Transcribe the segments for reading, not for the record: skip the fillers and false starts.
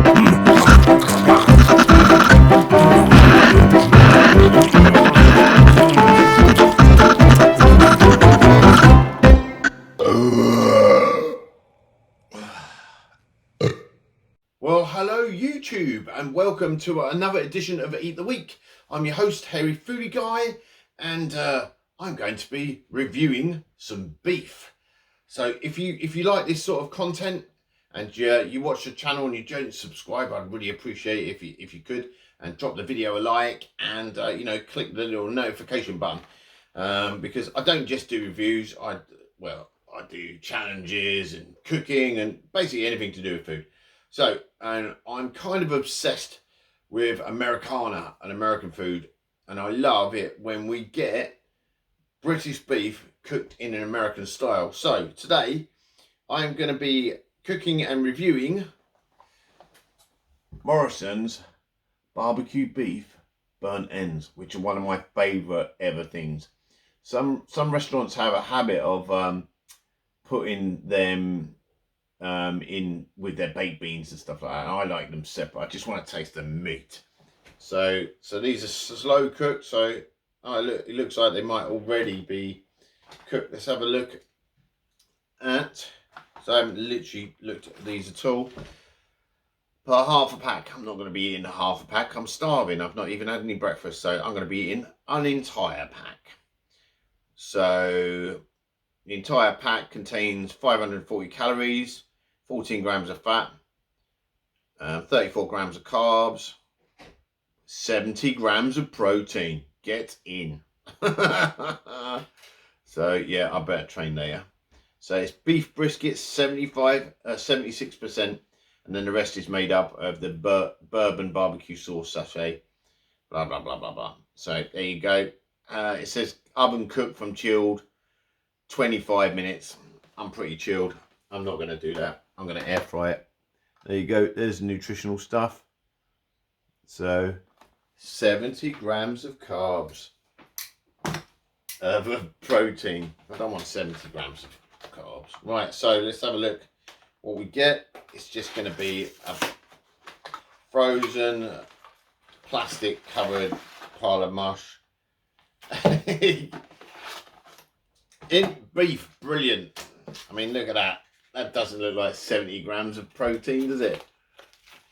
Well, hello YouTube, and welcome to another edition of Eat the Week. I'm your host, Hairy Foodie Guy, and I'm going to be reviewing some beef. So if you like this sort of content and you watch the channel and you don't subscribe, I'd really appreciate it if you could, and drop the video a like, and click the little notification button, because I don't just do reviews. I do challenges and cooking and basically anything to do with food. So, and I'm kind of obsessed with Americana and American food, and I love it when we get British beef cooked in an American style. So today I'm going to be cooking and reviewing Morrisons barbecue beef burnt ends, which are one of my favourite ever things. Some restaurants have a habit of putting them in with their baked beans and stuff like that. I like them separate. I just want to taste the meat. So these are slow cooked. So look, it looks like they might already be cooked. Let's have a look at. So I haven't literally looked at these at all. Per half a pack. I'm not going to be eating a half a pack. I'm starving. I've not even had any breakfast, so I'm going to be eating an entire pack. So the entire pack contains 540 calories, 14 grams of fat, 34 grams of carbs, 70 grams of protein. Get in. So yeah, I better train there. So it's beef brisket, 76%, and then the rest is made up of the bourbon barbecue sauce sachet, blah, blah, blah, blah, blah. So there you go. It says oven cooked from chilled 25 minutes. I'm pretty chilled. I'm not going to do that. I'm going to air fry it. There you go. There's nutritional stuff. So 70 grams of carbs of protein. I don't want 70 grams of carbs. Right, so let's have a look. What we get is just going to be a frozen plastic covered pile of mush. In beef, brilliant. I mean, look at that. That doesn't look like 70 grams of protein, does it?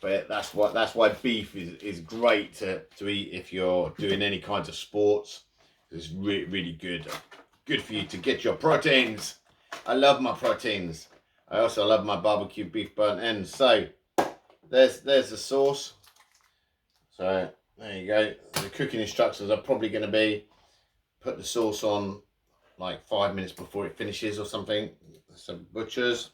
But that's why beef is great to eat if you're doing any kinds of sports. It's really good for you to get your proteins. I love my proteins. I also love my barbecue beef burnt ends. So there's the sauce. So there you go. The cooking instructions are probably going to be put the sauce on like 5 minutes before it finishes or something. Some butchers.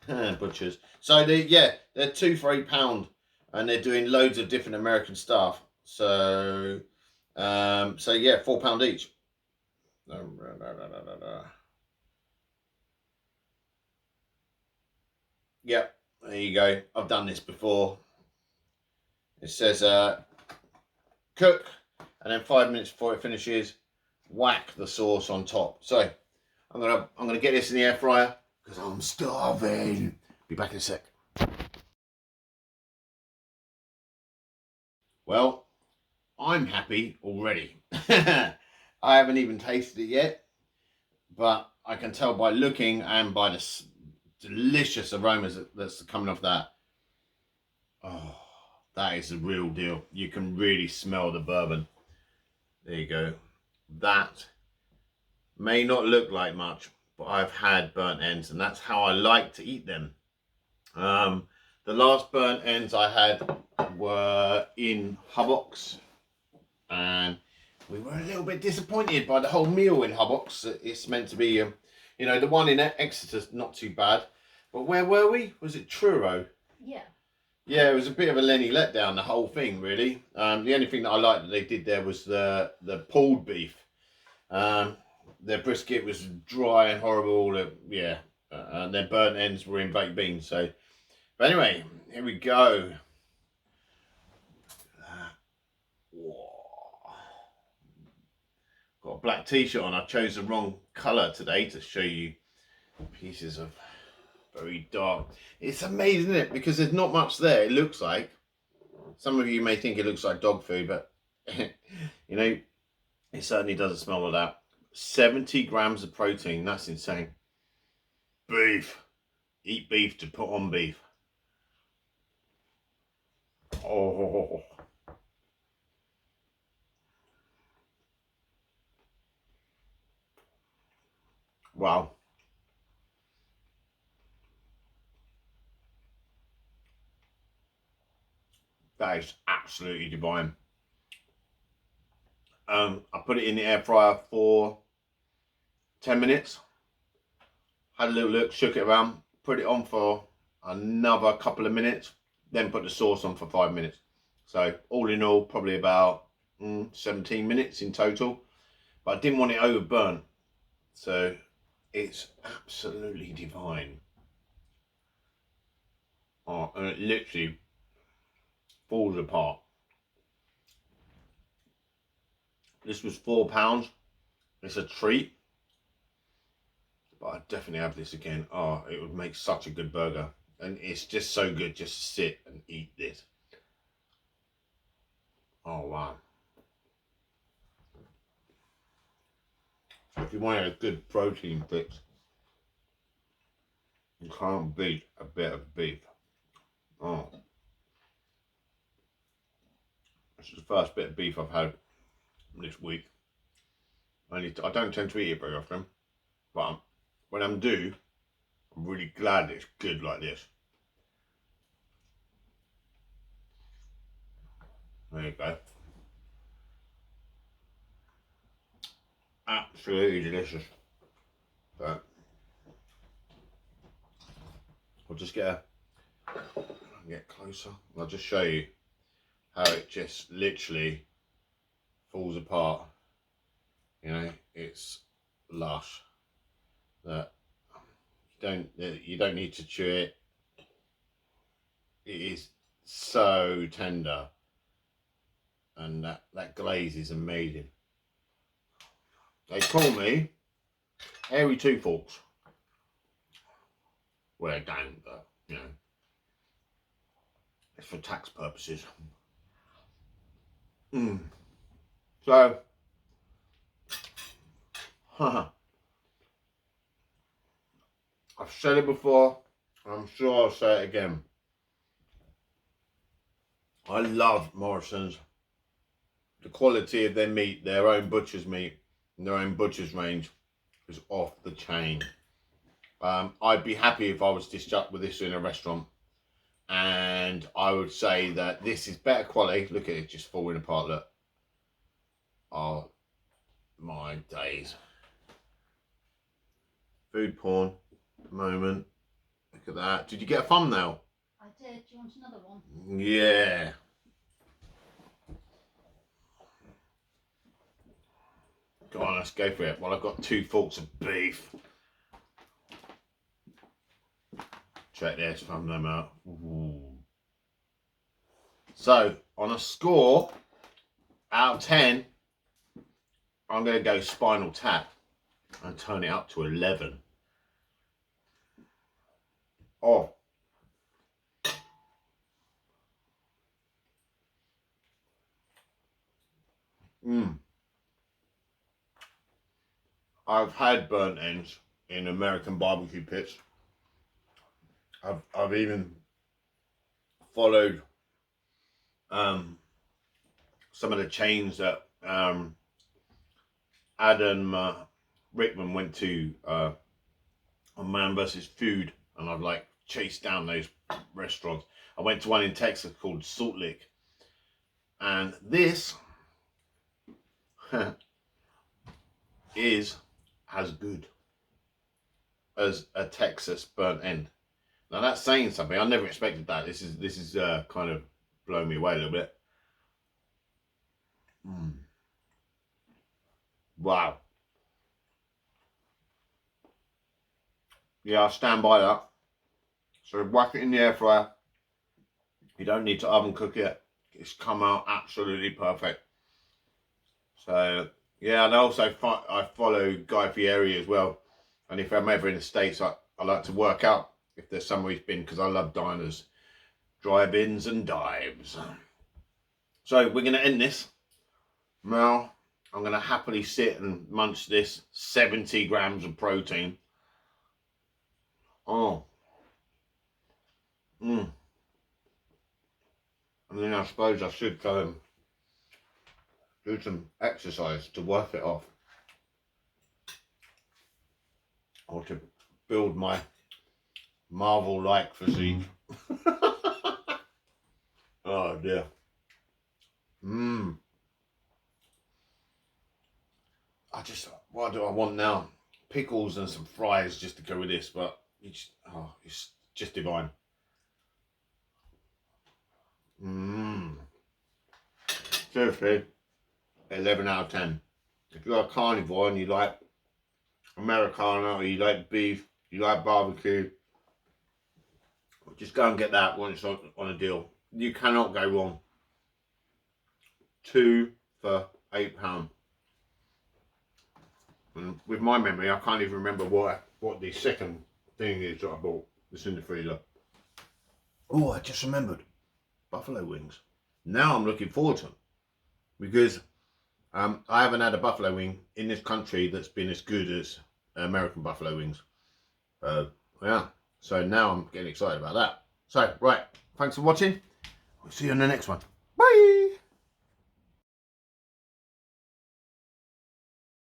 So they're £2 for £8, and they're doing loads of different American stuff. So yeah, £4 each. Yep, there you go. I've done this before. It says cook, and then 5 minutes before it finishes, whack the sauce on top. So I'm gonna get this in the air fryer because I'm starving. Be back in a sec. Well, I'm happy already. I haven't even tasted it yet, but I can tell by looking and by the delicious aromas that's coming off that. Oh, that is the real deal. You can really smell the bourbon. There you go. That may not look like much, but I've had burnt ends, and that's how I like to eat them. The last burnt ends I had were in Hubbox, and we were a little bit disappointed by the whole meal in Hubbox. It's meant to be, the one in Exeter's not too bad, but where were we? Was it Truro? Yeah. Yeah, it was a bit of a Lenny letdown, the whole thing, really. The only thing that I liked that they did there was the pulled beef. Their brisket was dry and horrible. And their burnt ends were in baked beans. So, but anyway, here we go. Got a black t-shirt on. I chose the wrong colour today to show you pieces of very dark. It's amazing, isn't it? Because there's not much there. It looks like, some of you may think it looks like dog food, but you know, it certainly doesn't smell like that. 70 grams of protein. That's insane. Beef. Eat beef to put on beef. Oh. Wow. That is absolutely divine. I put it in the air fryer for 10 minutes. Had a little look, shook it around, put it on for another couple of minutes, then put the sauce on for 5 minutes. So all in all, probably about 17 minutes in total. But I didn't want it overburnt. So it's absolutely divine. Oh, and it literally falls apart. This was £4. It's a treat. But I'd definitely have this again. Oh, it would make such a good burger. And it's just so good just to sit and eat this. Oh, wow. So if you want a good protein fix, you can't beat a bit of beef. Oh. This is the first bit of beef I've had this week. I don't tend to eat it very often, but when I'm due, I'm really glad it's good like this. There you go. Absolutely delicious. But I'll just get closer. I'll just show you how it just literally falls apart. You know, it's lush. That you don't need to chew it. It is so tender, and that glaze is amazing. They call me Hairy Two Forks. Well, they don't, but you know, it's for tax purposes. So, I've said it before, I'm sure I'll say it again. I love Morrisons. The quality of their meat, their own butcher's meat, and their own butcher's range is off the chain. I'd be happy if I was dished up with this in a restaurant, and I would say that this is better quality. Look at it just falling apart, look. Oh my days. Food porn at the moment. Look at that. Did you get a thumbnail? I did. Do you want another one? Yeah. Go on, let's go for it. Well, I've got 2 forks of beef. Check this, thumbnail out. Ooh. So, on a score out of 10, I'm going to go Spinal Tap and turn it up to 11. Oh. I've had burnt ends in American barbecue pits. I've even followed some of the chains that Adam Rickman went to on Man vs. Food, and I've like chased down those restaurants. I went to one in Texas called Salt Lick, and this is as good as a Texas burnt end. Now that's saying something. I never expected that. This is kind of blowing me away a little bit. Wow. Yeah, I'll stand by that. So whack it in the air fryer. You don't need to oven cook it. It's come out absolutely perfect. So yeah, and also I follow Guy Fieri as well. And if I'm ever in the States, I like to work out if there's somewhere he's been, because I love diners, drive-ins and dives. So we're going to end this. Now, I'm going to happily sit and munch this 70 grams of protein. Oh. And then I suppose I should go and do some exercise to work it off. Or to build my Marvel-like physique. Oh dear. What do I want now? Pickles and some fries just to go with this, but it's just divine. Seriously, 11 out of 10. If you're a carnivore and you like Americana, or you like beef, you like barbecue, just go and get that when it's on a deal. You cannot go wrong. 2 for £8. And with my memory, I can't even remember what the second thing is that I bought. It's in the freezer. Oh, I just remembered. Buffalo wings. Now I'm looking forward to them. Because I haven't had a buffalo wing in this country that's been as good as American buffalo wings. Yeah. So now I'm getting excited about that. So, right. Thanks for watching. We'll see you on the next one. Bye.